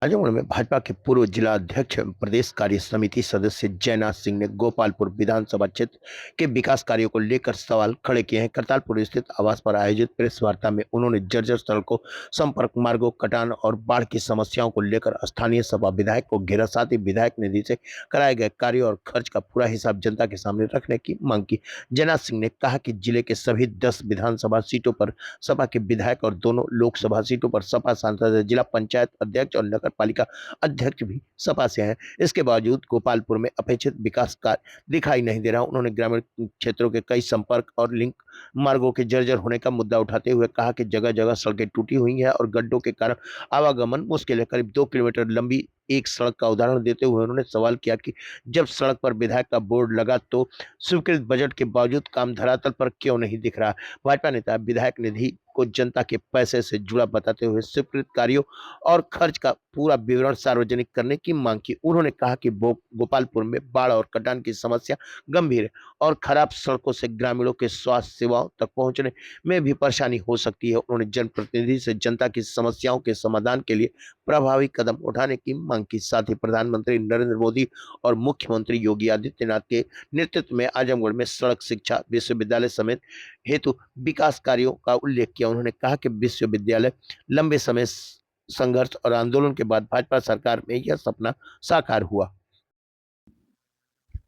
आजमगढ़ में भाजपा के पूर्व जिला अध्यक्ष प्रदेश कार्य समिति सदस्य जयनाथ सिंह ने गोपालपुर विधानसभा क्षेत्र के विकास कार्यों को लेकर सवाल खड़े किए हैं। करतारपुर स्थित आवास पर आयोजित प्रेस वार्ता में उन्होंने जर्जर सड़कों, संपर्क मार्गों, कटान और बाढ़ की समस्याओं को लेकर स्थानीय सपा विधायक को घेरा। साथ ही विधायक निधि से कराए गए कार्यों और खर्च का पूरा हिसाब जनता के सामने रखने की मांग की। जयनाथ सिंह ने कहा कि जिले के सभी 10 विधानसभा सीटों पर सपा के विधायक और दोनों लोकसभा सीटों पर सपा सांसद, जिला पंचायत अध्यक्ष और नगर पालिका अध्यक्ष भी सपा से हैं। इसके बावजूद गोपालपुर में अपेक्षित विकास कार्य दिखाई नहीं दे रहा। उन्होंने ग्रामीण क्षेत्रों के कई संपर्क और लिंक मार्गों के जर्जर होने का मुद्दा उठाते हुए कहा कि जगह जगह सड़कें टूटी हुई हैं और गड्ढों के कारण आवागमन मुश्किल है। करीब 2 किलोमीटर लंबी एक सड़क का उदाहरण देते हुए उन्होंने सवाल किया कि जब सड़क पर विधायक का बोर्ड लगा तो स्वीकृत बजट के बावजूद काम धरातल पर क्यों नहीं दिख रहा। भाजपा नेता विधायक निधि को जनता के पैसे से जुड़ा बताते हुए स्वीकृत कार्यों और खर्च का पूरा विवरण सार्वजनिक करने की मांग की। उन्होंने कहा कि गोपालपुर में बाढ़ और कटान की समस्या गंभीर है और खराब सड़कों से ग्रामीणों के स्वास्थ्य सेवाओं तक पहुंचने में भी परेशानी हो सकती है। उन्होंने जनप्रतिनिधि से जनता की समस्याओं के समाधान के लिए प्रभावी कदम उठाने की मांग की। साथ ही प्रधानमंत्री नरेंद्र मोदी और मुख्यमंत्री योगी आदित्यनाथ के नेतृत्व में आजमगढ़ में सड़क, शिक्षा, विश्वविद्यालय समेत हेतु विकास कार्यों का उल्लेख किया। उन्होंने कहा कि विश्वविद्यालय लंबे समय संघर्ष और आंदोलन के बाद भाजपा सरकार में यह सपना साकार हुआ।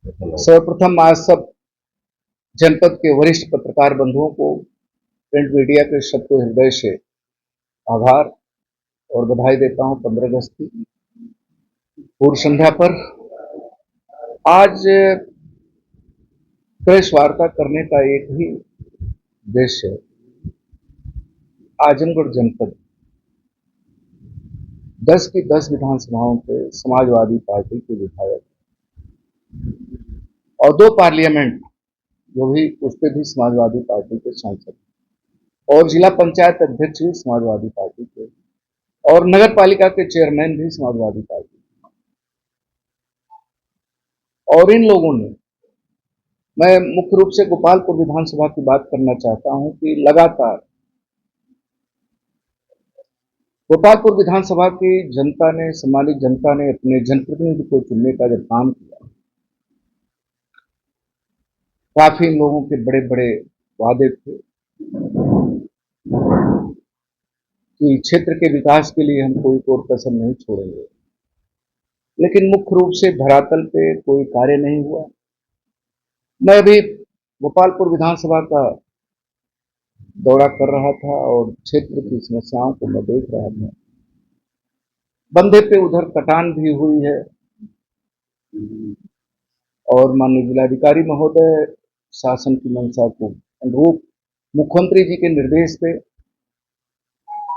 सर्वप्रथम आज सब जनपद के वरिष्ठ पत्रकार बंधुओं को प्रिंट मीडिया के सबको हृदय से आभार और बधाई देता हूं। 15 अगस्त की पूर्व संध्या पर आज प्रेस वार्ता करने का एक ही उद्देश्य है। आजमगढ़ जनपद 10 की 10 विधानसभाओं के समाजवादी पार्टी के विधायक और 2 पार्लियामेंट जो भी उस पर भी समाजवादी पार्टी के सांसद और जिला पंचायत अध्यक्ष भी समाजवादी पार्टी के और नगर पालिका के चेयरमैन भी समाजवादी पार्टी और इन लोगों ने, मैं मुख्य रूप से गोपालपुर विधानसभा की बात करना चाहता हूं कि लगातार गोपालपुर विधानसभा की जनता ने, सम्मानित जनता ने अपने जनप्रतिनिधि को चुनने का जब काम किया, काफी इन लोगों के बड़े बड़े वादे थे कि क्षेत्र के विकास के लिए हम कोई कोर कसर नहीं छोड़ेंगे, लेकिन मुख्य रूप से धरातल पे कोई कार्य नहीं हुआ। मैं अभी गोपालपुर विधानसभा का दौरा कर रहा था और क्षेत्र की समस्याओं को मैं देख रहा था। बंदे पे उधर कटान भी हुई है और माननीय जिलाधिकारी महोदय शासन की मंशा को अनुरूप मुख्यमंत्री जी के निर्देश पे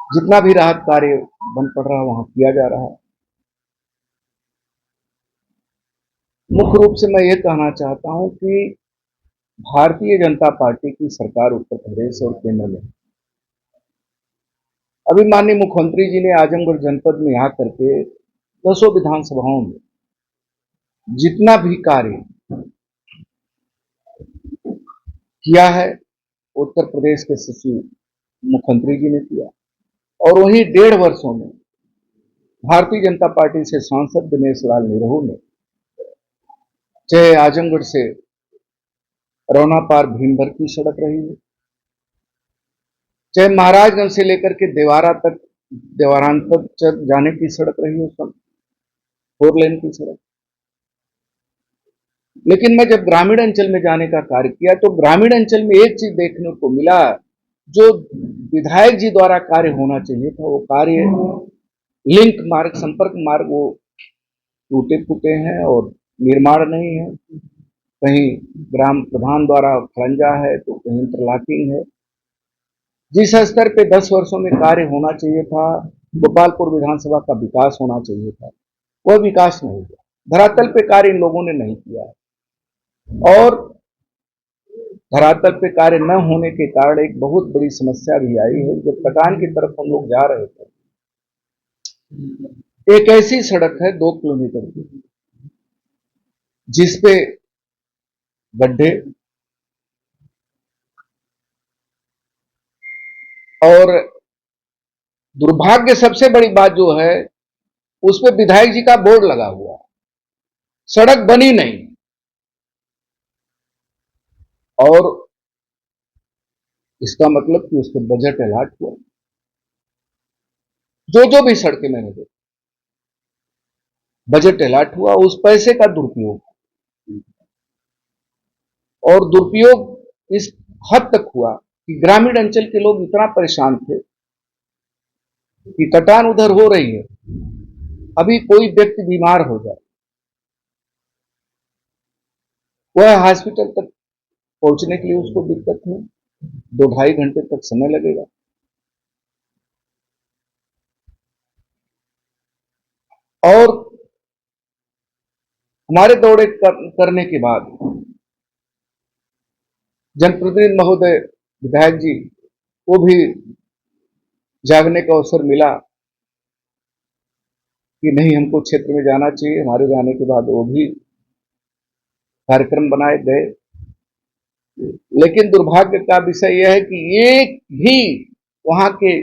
जितना भी राहत कार्य बन पड़ रहा है वहां किया जा रहा है। मुख्य रूप से मैं ये कहना चाहता हूं कि भारतीय जनता पार्टी की सरकार उत्तर प्रदेश और केंद्र में, अभी माननीय मुख्यमंत्री जी ने आजमगढ़ जनपद में यहाँ करके 10 विधानसभाओं में जितना भी कार्य किया है उत्तर प्रदेश के सचिव मुख्यमंत्री जी ने किया और वही 1.5 वर्षों में भारतीय जनता पार्टी से सांसद दिनेश लाल निरहू ने, चाहे आजमगढ़ से रौना पार भीमभर की सड़क रही है, चाहे महाराजगंज से लेकर के देवारान तक जाने की सड़क रही है, सब 4 लेन की सड़क। लेकिन मैं जब ग्रामीण अंचल में जाने का कार्य किया तो ग्रामीण अंचल में एक चीज देखने को मिला, जो विधायक जी द्वारा कार्य होना चाहिए था वो कार्य लिंक मार्ग, संपर्क मार्ग वो टूटे फूटे हैं और निर्माण नहीं है। कहीं ग्राम प्रधान द्वारा खरंजा है तो कहीं इंटरलॉकिंग है। जिस स्तर पे 10 वर्षों में कार्य होना चाहिए था, गोपालपुर विधानसभा का विकास होना चाहिए था, वह विकास नहीं हुआ। धरातल पे कार्य इन लोगों ने नहीं किया है और धरातल पे कार्य न होने के कारण एक बहुत बड़ी समस्या भी आई है। जब कटान की तरफ हम लोग जा रहे थे, एक ऐसी सड़क है 2 किलोमीटर की जिसपे गड्ढे और दुर्भाग्य सबसे बड़ी बात जो है उस पे विधायक जी का बोर्ड लगा हुआ, सड़क बनी नहीं, और इसका मतलब कि उसके बजट अलॉट हुआ। जो भी सड़कें मैंने देखी, बजट अलॉट हुआ, उस पैसे का दुरुपयोग, और दुरुपयोग इस हद तक हुआ कि ग्रामीण अंचल के लोग इतना परेशान थे कि कटान उधर हो रही है, अभी कोई व्यक्ति बीमार हो जाए, वह हॉस्पिटल तक पहुंचने के लिए उसको दिक्कत है, 2-2.5 घंटे तक समय लगेगा। और हमारे दौरे करने के बाद जनप्रतिनिधि महोदय, विधायक जी को भी जागने का अवसर मिला कि नहीं, हमको क्षेत्र में जाना चाहिए। हमारे जाने के बाद वो भी कार्यक्रम बनाए गए, लेकिन दुर्भाग्य का विषय यह है कि एक भी वहां के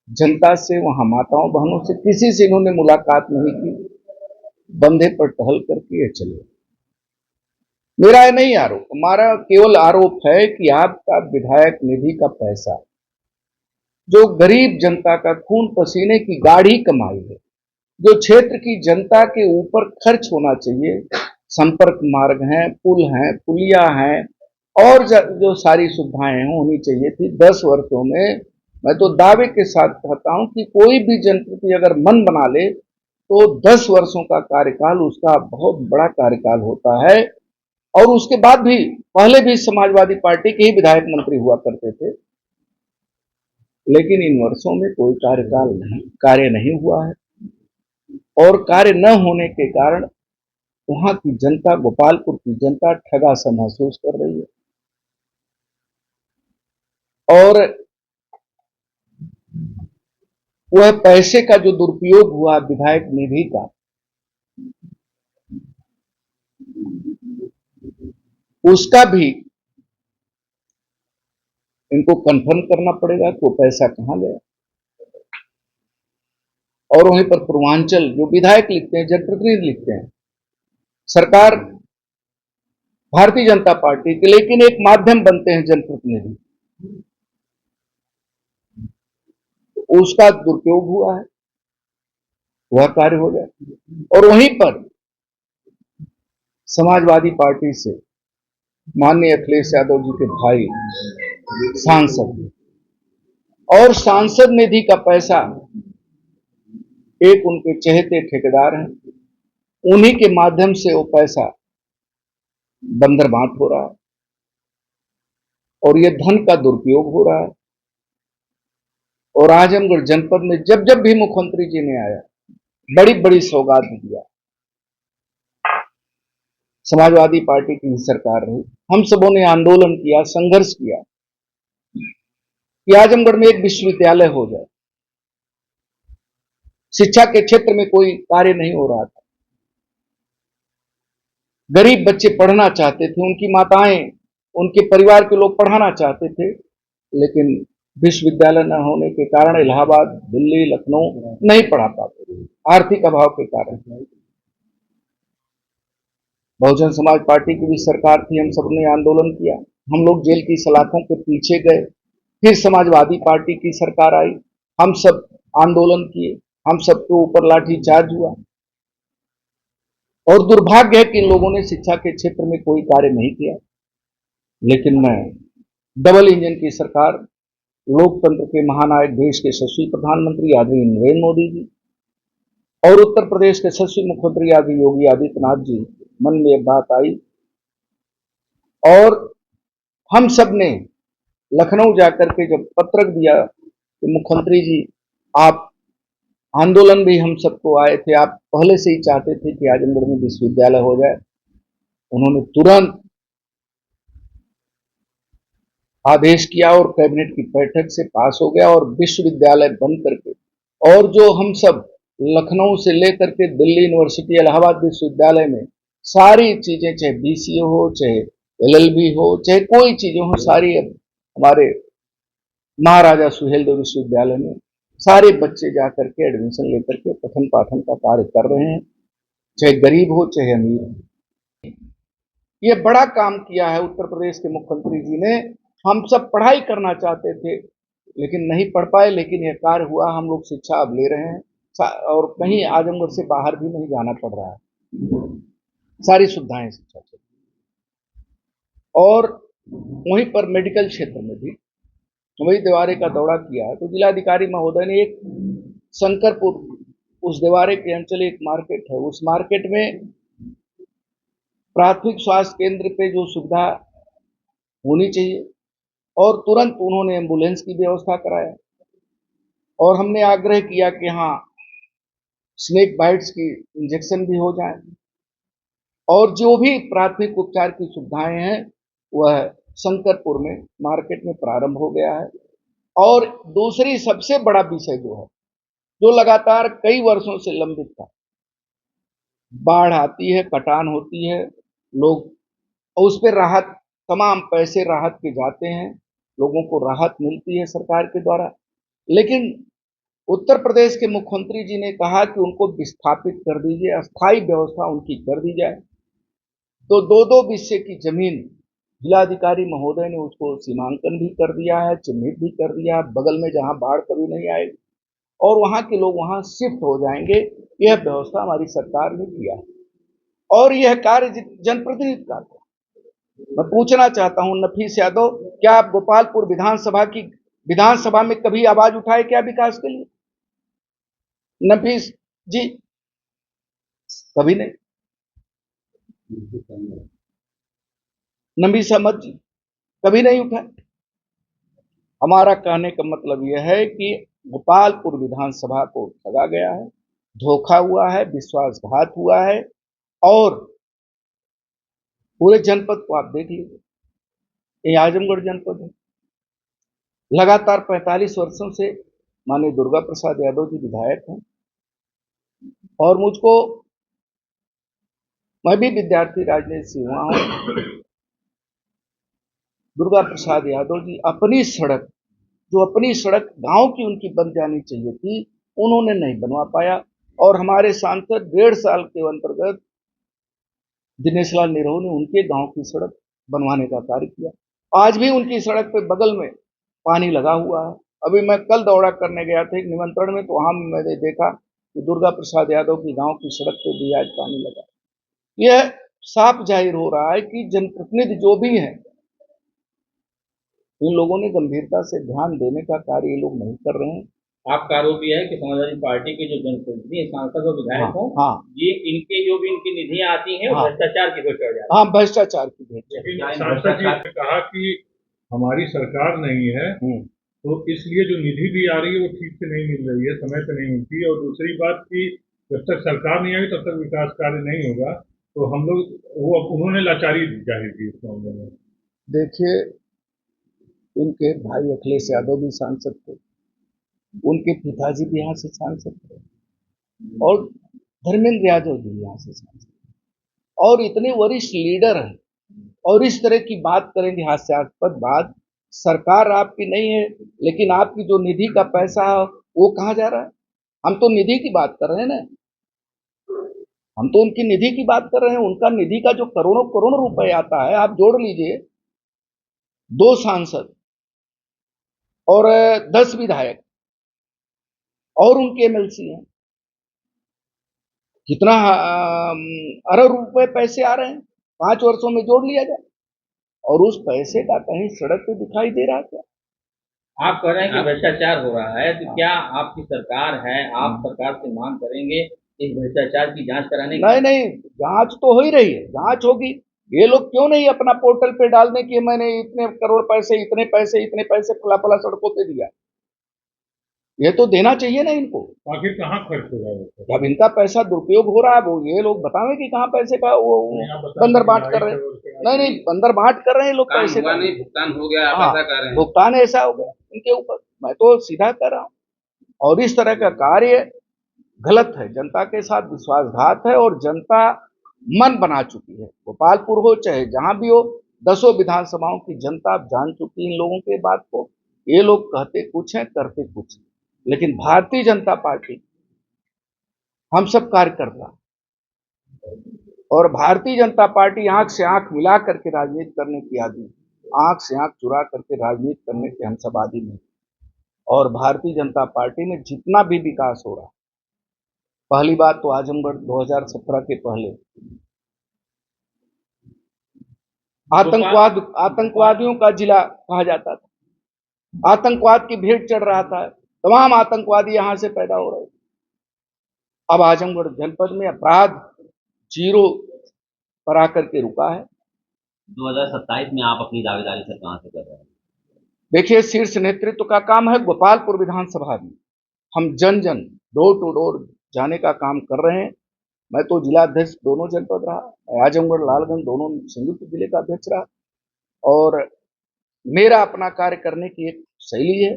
जनता से, वहां माताओं बहनों से, किसी से इन्होंने मुलाकात नहीं की, बंधे पर टहल करके चले। मेरा यह नहीं आरोप, हमारा केवल आरोप है कि आपका विधायक निधि का पैसा, जो गरीब जनता का खून पसीने की गाढ़ी कमाई है, जो क्षेत्र की जनता के ऊपर खर्च होना चाहिए, संपर्क मार्ग हैं, पुल हैं, पुलिया हैं, और जो सारी सुविधाएं होनी चाहिए थी, 10 वर्षों में मैं तो दावे के साथ कहता हूं कि कोई भी जनप्रतिनिधि अगर मन बना ले तो 10 वर्षों का कार्यकाल उसका बहुत बड़ा कार्यकाल होता है। और उसके बाद भी, पहले भी समाजवादी पार्टी के ही विधायक मंत्री हुआ करते थे, लेकिन इन वर्षों में कोई कार्य नहीं हुआ है, और कार्य न होने के कारण वहां की जनता, गोपालपुर की जनता ठगा सा महसूस कर रही है। और वह पैसे का जो दुरुपयोग हुआ विधायक निधि का, उसका भी इनको कंफर्म करना पड़ेगा कि वो पैसा कहां गया। और वहीं पर पूर्वांचल जो विधायक लिखते हैं, जनप्रतिनिधि लिखते हैं, सरकार भारतीय जनता पार्टी के, लेकिन एक माध्यम बनते हैं जनप्रतिनिधि, उसका दुरुपयोग हुआ है, वह कार्य हो जाए। और वहीं पर समाजवादी पार्टी से माननीय अखिलेश यादव जी के भाई सांसद, और सांसद निधि का पैसा एक उनके चहेते ठेकेदार हैं, उन्हीं के माध्यम से वो पैसा बंदरबांट हो रहा है, और ये धन का दुरुपयोग हो रहा है। और आजमगढ़ जनपद में जब जब भी मुख्यमंत्री जी ने आया, बड़ी बड़ी सौगात दिया, समाजवादी पार्टी की सरकार रही, हम सबों ने आंदोलन किया, संघर्ष किया कि आजमगढ़ में एक विश्वविद्यालय हो जाए। शिक्षा के क्षेत्र में कोई कार्य नहीं हो रहा था, गरीब बच्चे पढ़ना चाहते थे, उनकी माताएं, उनके परिवार के लोग पढ़ाना चाहते थे, लेकिन विश्वविद्यालय न होने के कारण इलाहाबाद, दिल्ली, लखनऊ नहीं पढ़ा पाते, आर्थिक अभाव के कारण। बहुजन समाज पार्टी की भी सरकार थी, हम सबने आंदोलन किया, हम लोग जेल की सलाखों के पीछे गए, फिर समाजवादी पार्टी की सरकार आई, हम सब आंदोलन किए, हम सबके ऊपर लाठीचार्ज हुआ। और दुर्भाग्य है कि इन लोगों ने शिक्षा के क्षेत्र में कोई कार्य नहीं किया। लेकिन मैं डबल इंजन की सरकार, लोकतंत्र के महानायक, देश के यशस्वी प्रधानमंत्री आदरणीय नरेंद्र मोदी जी, और उत्तर प्रदेश के यशस्वी मुख्यमंत्री आदरणीय योगी आदित्यनाथ जी, मन में एक बात आई, और हम सब ने लखनऊ जाकर के जब पत्रक दिया कि मुख्यमंत्री जी, आप आंदोलन भी हम सबको आए थे, आप पहले से ही चाहते थे कि आजमगढ़ में विश्वविद्यालय हो जाए, उन्होंने तुरंत आदेश किया और कैबिनेट की बैठक से पास हो गया, और विश्वविद्यालय बन करके, और जो हम सब लखनऊ से लेकर के दिल्ली यूनिवर्सिटी, इलाहाबाद विश्वविद्यालय में सारी चीजें, चाहे बीसीए हो, चाहे एलएलबी हो, चाहे कोई चीजें हो, सारी अब हमारे महाराजा सुहेलदेव विश्वविद्यालय में सारे बच्चे जाकर के एडमिशन लेकर के पठन पाठन का कार्य कर रहे हैं, चाहे गरीब हो चाहे अमीर हो। ये बड़ा काम किया है उत्तर प्रदेश के मुख्यमंत्री जी ने। हम सब पढ़ाई करना चाहते थे लेकिन नहीं पढ़ पाए, लेकिन यह कार्य हुआ। हम लोग शिक्षा अब ले रहे हैं और कहीं आजमगढ़ से बाहर भी नहीं जाना पड़ रहा है, सारी सुविधाएं शिक्षा से। और वहीं पर मेडिकल क्षेत्र में भी वही देवारे का दौरा किया तो जिलाधिकारी महोदय ने एक शंकरपुर, उस देवारे के अंचल एक मार्केट है, उस मार्केट में प्राथमिक स्वास्थ्य केंद्र पे जो सुविधा होनी चाहिए और तुरंत उन्होंने एम्बुलेंस की व्यवस्था कराया। और हमने आग्रह किया कि हाँ, स्नेक बाइट्स की इंजेक्शन भी हो जाए और जो भी प्राथमिक उपचार की सुविधाएं हैं वह शंकरपुर में मार्केट में प्रारंभ हो गया है। और दूसरी सबसे बड़ा विषय जो है, जो लगातार कई वर्षों से लंबित था, बाढ़ आती है, कटान होती है, लोग उस पर राहत, तमाम पैसे राहत के जाते हैं, लोगों को राहत मिलती है सरकार के द्वारा, लेकिन उत्तर प्रदेश के मुख्यमंत्री जी ने कहा कि उनको विस्थापित कर दीजिए, अस्थायी व्यवस्था उनकी कर दी जाए। तो 2-2 बिस्से की जमीन जिलाधिकारी महोदय ने उसको सीमांकन भी कर दिया है, चिन्हित भी कर दिया है, बगल में जहां बाढ़ कभी नहीं आएगी और वहां के लोग वहां शिफ्ट हो जाएंगे। यह व्यवस्था हमारी सरकार ने किया है और यह कार्य जनप्रतिनिधि का था। मैं पूछना चाहता हूं नफीस यादव, क्या आप गोपालपुर विधानसभा में कभी आवाज उठाए क्या विकास के लिए? नफीस जी कभी नहीं। नफीस अहमद जी कभी नहीं उठाए। हमारा कहने का मतलब यह है कि गोपालपुर विधानसभा को ठगा गया है, धोखा हुआ है, विश्वासघात हुआ है। और पूरे जनपद को आप देख लीजिए, ये आजमगढ़ जनपद है। लगातार 45 वर्षों से माननीय दुर्गा प्रसाद यादव जी विधायक हैं और मैं भी विद्यार्थी राजनीति से हुआ हूं। दुर्गा प्रसाद यादव जी अपनी सड़क गांव की उनकी बन जानी चाहिए थी, उन्होंने नहीं बनवा पाया। और हमारे सांसद 1.5 साल के अंतर्गत दिनेश लाल निरहू ने उनके गांव की सड़क बनवाने का कार्य किया। आज भी उनकी सड़क पे बगल में पानी लगा हुआ है। अभी मैं कल दौरा करने गया था एक निमंत्रण में, तो वहां मैंने देखा कि दुर्गा प्रसाद यादव की गांव की सड़क पे भी आज पानी लगा। यह साफ जाहिर हो रहा है कि जनप्रतिनिधि जो भी हैं, इन लोगों ने गंभीरता से ध्यान देने का कार्य ये लोग नहीं कर रहे हैं। आपका आरोप यह है कि समाजवादी पार्टी के जो जनप्रतिनिधि सांसद और विधायक हो, हाँ, ये इनके जो भी इनकी निधियां आती हैं हाँ, भ्रष्टाचार की भेंट चढ़ जाती हाँ, भ्रष्टाचार की भेंट। लेकिन सांसद जी ने कहा कि हमारी सरकार नहीं है तो इसलिए जो निधि भी आ रही है वो ठीक से नहीं मिल रही है, समय पे नहीं मिलती है। और दूसरी बात कि जब तक सरकार नहीं आई तब तक विकास कार्य नहीं होगा। तो हम लोग उन्होंने लाचारी जाहिर की इस मामले में। देखिए, उनके भाई अखिलेश यादव भी सांसद थे, उनके पिताजी भी यहाँ से सांसद थे और धर्मेंद्र यादव जी यहाँ से सांसद, और इतने वरिष्ठ लीडर हैं और इस तरह की बात करेंगे, हास्यास्पद बात। सरकार आपकी नहीं है लेकिन आपकी जो निधि का पैसा है वो कहाँ जा रहा है? हम तो निधि की बात कर रहे हैं ना, हम तो उनकी निधि की बात कर रहे हैं। उनका निधि का जो करोड़ों करोड़ रुपए आता है, आप जोड़ लीजिए, 2 सांसद और 10 विधायक और उनके एमएलसी हैं, कितना अरब रुपए पैसे आ रहे हैं 5 वर्षों में, जोड़ लिया जाए। और उस पैसे का कहीं सड़क पे दिखाई दे रहा क्या? आप कह रहे हैं कि भ्रष्टाचार हो रहा है, तो क्या आपकी सरकार है, आप सरकार से मांग करेंगे इस भ्रष्टाचार की जांच कराने की? नहीं, जांच तो हो ही रही है, जांच होगी। ये लोग क्यों नहीं अपना पोर्टल पे डाल दें कि मैंने इतने करोड़ पैसे, इतने पैसे फला सड़कों पे दिया? ये तो देना चाहिए ना इनको। आखिर कहाँ खर्च हो रहा है? जब इनका पैसा दुरुपयोग हो रहा है, वो ये लोग बतावे कि कहाँ पैसे का वो बंदर बांट कर रहे हैं। नहीं, बंदर बांट कर रहे हैं लोग पैसे का। नहीं, भुगतान हो गया, आप हाँ, ऐसा कह रहे हैं। भुगतान ऐसा हो गया इनके ऊपर, मैं तो सीधा कह रहा हूँ। और इस तरह का कार्य गलत है, जनता के साथ विश्वासघात है और जनता मन बना चुकी है। गोपालपुर हो चाहे जहां भी हो, 10 विधानसभाओं की जनता जान चुकी है इन लोगों के बात को। ये लोग कहते कुछ है, करते कुछ है। लेकिन भारतीय जनता पार्टी हम सब कार्यकर्ता और भारतीय जनता पार्टी आंख से आंख मिला करके राजनीति करने की आदि, आंख से आंख चुरा करके राजनीति करने के हम सब आदि नहीं। और भारतीय जनता पार्टी में जितना भी विकास हो रहा, पहली बात तो आजमगढ़ 2017 के पहले आतंकवादियों का जिला कहा जाता था, आतंकवाद की भीड़ चढ़ रहा था, तमाम आतंकवादी यहां से पैदा हो रहे थे। अब आजमगढ़ जनपद में अपराध जीरो पर आकर के रुका है। 2027 में आप अपनी दावेदारी सर कहां से कर रहे हैं? देखिए, शीर्ष नेतृत्व का काम है। गोपालपुर विधानसभा में हम जन जन डोर टू डोर जाने का काम कर रहे हैं। मैं तो जिला अध्यक्ष दोनों जनपद रहा, आजमगढ़ लालगंज दोनों संयुक्त जिले का अध्यक्ष रहा, और मेरा अपना कार्य करने की एक शैली है।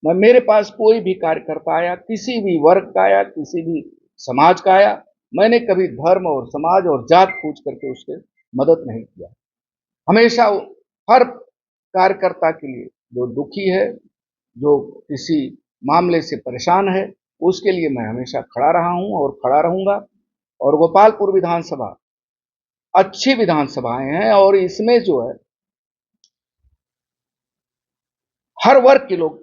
मैं मेरे पास कोई भी कार्यकर्ता आया, किसी भी वर्ग का आया, किसी भी समाज का आया, मैंने कभी धर्म और समाज और जात पूछ करके उसके मदद नहीं किया। हमेशा हर कार्यकर्ता के लिए जो दुखी है, जो किसी मामले से परेशान है, उसके लिए मैं हमेशा खड़ा रहा हूं और खड़ा रहूंगा। और गोपालपुर विधानसभा अच्छी विधानसभाएं हैं और इसमें जो है हर वर्ग के लोग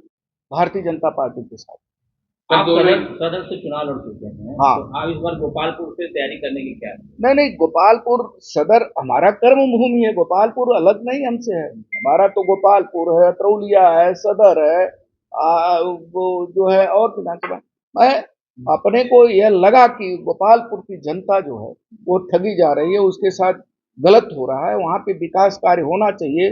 भारतीय जनता पार्टी के साथ। आप सदर से चुनाव लड़ चुके हैं, हाँ। तो आप इस बार गोपालपुर से तैयारी करने की क्या है? नहीं, गोपालपुर सदर हमारा कर्म भूमि है। गोपालपुर अलग नहीं हमसे है। हमारा तो गोपालपुर है, अतरौलिया है, सदर है, वो जो है और विधानसभा। मैं अपने को यह लगा कि गोपालपुर की जनता जो है वो ठगी जा रही है, उसके साथ गलत हो रहा है, वहां पे विकास कार्य होना चाहिए।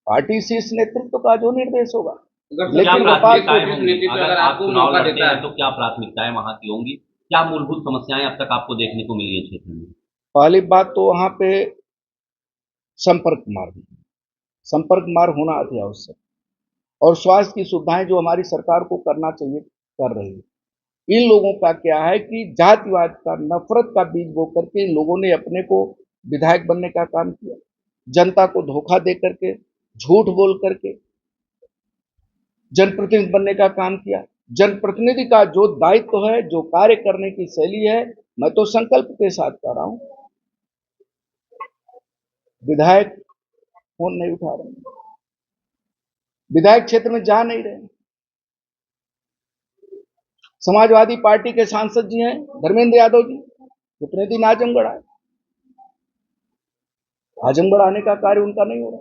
पार्टी शीर्ष नेतृत्व का जो निर्देश होगा। लेकिन अगर आप चुनाव लड़ते हैं तो क्या प्राथमिकताएं वहां की होंगी? क्या मूलभूत समस्याएं अब तक आपको देखने को मिली है क्षेत्र में? पहली बात तो वहां पे संपर्क मार्ग होना अति आवश्यक, और स्वास्थ्य की सुविधाएं जो हमारी सरकार को करना चाहिए कर रही है। इन लोगों का क्या है कि जातिवाद का, नफरत का बीज बो करके इन लोगों ने अपने को विधायक बनने का काम किया, जनता को धोखा दे करके, झूठ बोल करके जनप्रतिनिधि बनने का काम किया। जनप्रतिनिधि का जो दायित्व है, जो कार्य करने की शैली है, मैं तो संकल्प के साथ कर रहा हूं। विधायक फोन नहीं उठा रहे, विधायक क्षेत्र में जा नहीं रहे। समाजवादी पार्टी के सांसद जी हैं धर्मेंद्र यादव जी, कितने दिन आजमगढ़ आए, आजमगढ़ आने का कार्य उनका नहीं हो रहा।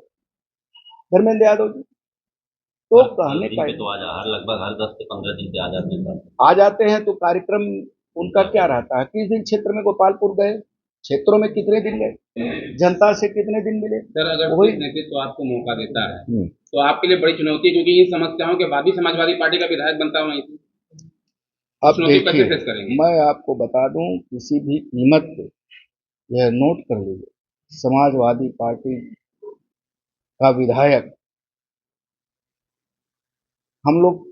धर्मेंद्र यादव जी तो कहने का तो लगभग हर 10 से 15 दिन के आ जाते हैं, तो कार्यक्रम उनका क्या रहता है? किस दिन क्षेत्र में गोपालपुर गए, क्षेत्रों में कितने दिन गए, जनता से कितने दिन मिले? सर, अगर कोई नेतृत्व आपको मौका देता है तो आपके लिए बड़ी चुनौती, क्योंकि इन समस्याओं के बाद भी समाजवादी पार्टी का विधायक बनता हूँ। अब देखिए, मैं आपको बता दूं, किसी भी कीमत पे यह नोट कर लीजिए, समाजवादी पार्टी का विधायक हम लोग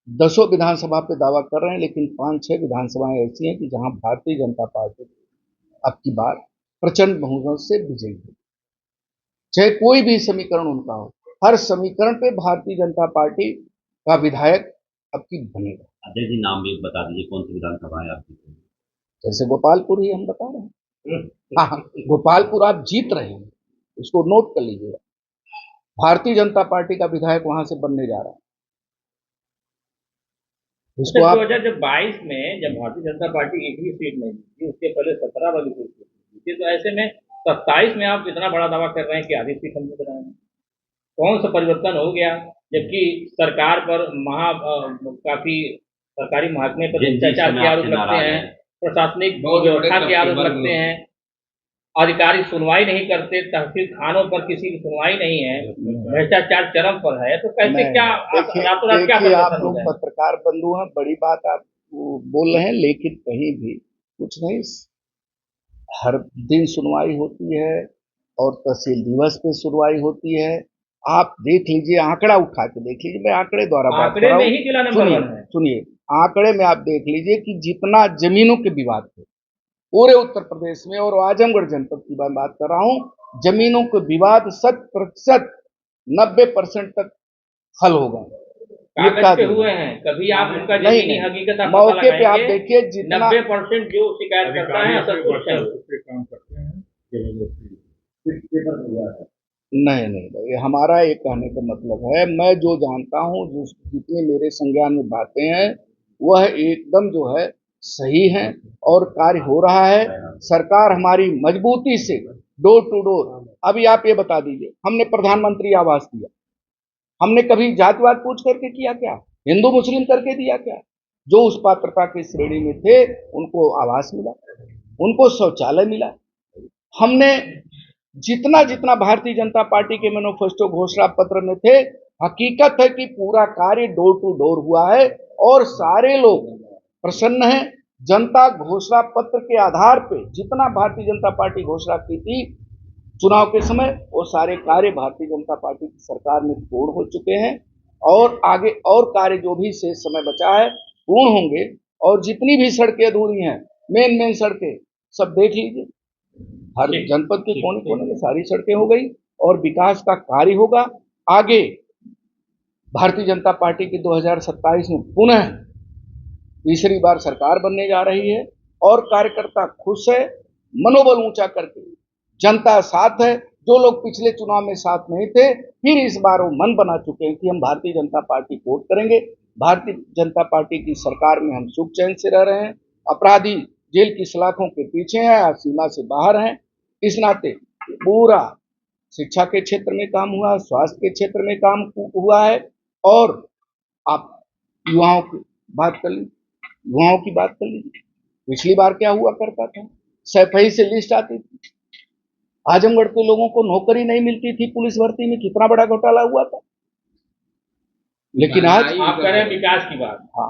10 विधानसभा पे दावा कर रहे हैं, लेकिन 5-6 विधानसभाएं ऐसी हैं कि जहां भारतीय जनता पार्टी अब की बार प्रचंड बहुमत से विजयी है। चाहे कोई भी समीकरण उनका हो, हर समीकरण पे भारतीय जनता पार्टी का विधायक अब की बनेगा। अध्यक्ष जी, नाम भी बता दीजिए, कौन सी विधानसभा है आपकी? जैसे गोपालपुर ही हम बता रहे हैं। हाँ, गोपालपुर आप जीत रहे हैं, इसको नोट कर लीजिएगा। भारतीय जनता पार्टी का विधायक वहां से बनने जा रहा है। इसको 2022 में जब भारतीय जनता पार्टी एक भी सीट नहीं जीती, उसके पहले 17 वाली सीट जीती, तो ऐसे में 27 में आप इतना बड़ा दावा कर रहे हैं कि आधी सीट हम जीत रहे हैं। कौन सा परिवर्तन हो गया, जबकि सरकार पर काफी सरकारी महकमे पर भ्रष्टाचार के आरोप लगते हैं, प्रशासनिक व्यवस्था के आरोप लगते हैं, अधिकारी सुनवाई नहीं करते, तहसील थानों पर किसी की सुनवाई नहीं है, भ्रष्टाचार चरम पर है, तो कैसे क्या आप लोग पत्रकार बंधु हैं, बड़ी बात आप बोल रहे हैं, लेकिन कहीं भी कुछ नहीं। हर दिन सुनवाई होती है और तहसील दिवस पे सुनवाई होती है। आप देख लीजिए, आंकड़ा उठा के देख लीजिए, मैं आंकड़े द्वारा बात कर रहा हूं। सुनिए, आंकड़े में आप देख लीजिए कि जितना जमीनों के विवाद थे पूरे उत्तर प्रदेश में, और आजमगढ़ जनपद की मैं बात कर रहा हूं, जमीनों के विवाद 100%, 90% तक हल हो गए। निपटा कागज पे देंगे। हुए हैं, कभी आप उनका नहीं, जमीनी नहीं। हकीकत आप मौके पता पे आप लगाएंगे, देखिए जितना 90% जो शिकायत करता है अधिकारियों से सब कुछ है। उस पे काम करते हैं जबरदस्ती। नहीं नहीं नहीं, हमारा ये कहने का मतलब है, मैं जो जानता हूँ, जितने मेरे संज्ञान में बातें हैं, वह एकदम जो है सही है और कार्य हो रहा है। सरकार हमारी मजबूती से डोर टू डोर, अभी आप ये बता दीजिए, हमने प्रधानमंत्री आवास दिया, हमने कभी जातिवाद पूछ करके किया क्या? हिंदू मुस्लिम करके दिया क्या? जो उस पात्रता की श्रेणी में थे उनको आवास मिला, उनको शौचालय मिला। हमने जितना जितना भारतीय जनता पार्टी के मैनिफेस्टो घोषणा पत्र में थे, हकीकत है कि पूरा कार्य डोर टू डोर हुआ है और सारे लोग प्रसन्न हैं। जनता घोषणा पत्र के आधार पे जितना भारतीय जनता पार्टी घोषणा की थी चुनाव के समय, वो सारे कार्य भारतीय जनता पार्टी की सरकार में पूर्ण हो चुके हैं और आगे और कार्य जो भी शेष समय बचा है पूर्ण होंगे। और जितनी भी सड़कें अधूरी हैं, मेन सड़कें सब देख लीजिए, हर जनपद के कोने कोने में सारी सड़कें हो गई और विकास का कार्य होगा। आगे भारतीय जनता पार्टी की 2027 में पुनः तीसरी बार सरकार बनने जा रही है और कार्यकर्ता खुश है, मनोबल ऊंचा करके जनता साथ है। जो लोग पिछले चुनाव में साथ नहीं थे, फिर इस बार वो मन बना चुके हैं कि हम भारतीय जनता पार्टी को वोट करेंगे। भारतीय जनता पार्टी की सरकार में हम सुख चैन से रह रहे हैं, अपराधी जेल की सलाखों के पीछे हैं, सीमा से बाहर हैं। इस नाते पूरा शिक्षा के क्षेत्र में काम हुआ, स्वास्थ्य के क्षेत्र में काम हुआ है। और आप युवाओं की बात कर लीजिए, युवाओं की बात कर लीजिए, पिछली बार क्या हुआ करता था, सफाई से लिस्ट आती थी, आजमगढ़ के लोगों को नौकरी नहीं मिलती थी, पुलिस भर्ती में कितना बड़ा घोटाला हुआ था। लेकिन आज आप कह रहे हैं विकास की बात। हाँ,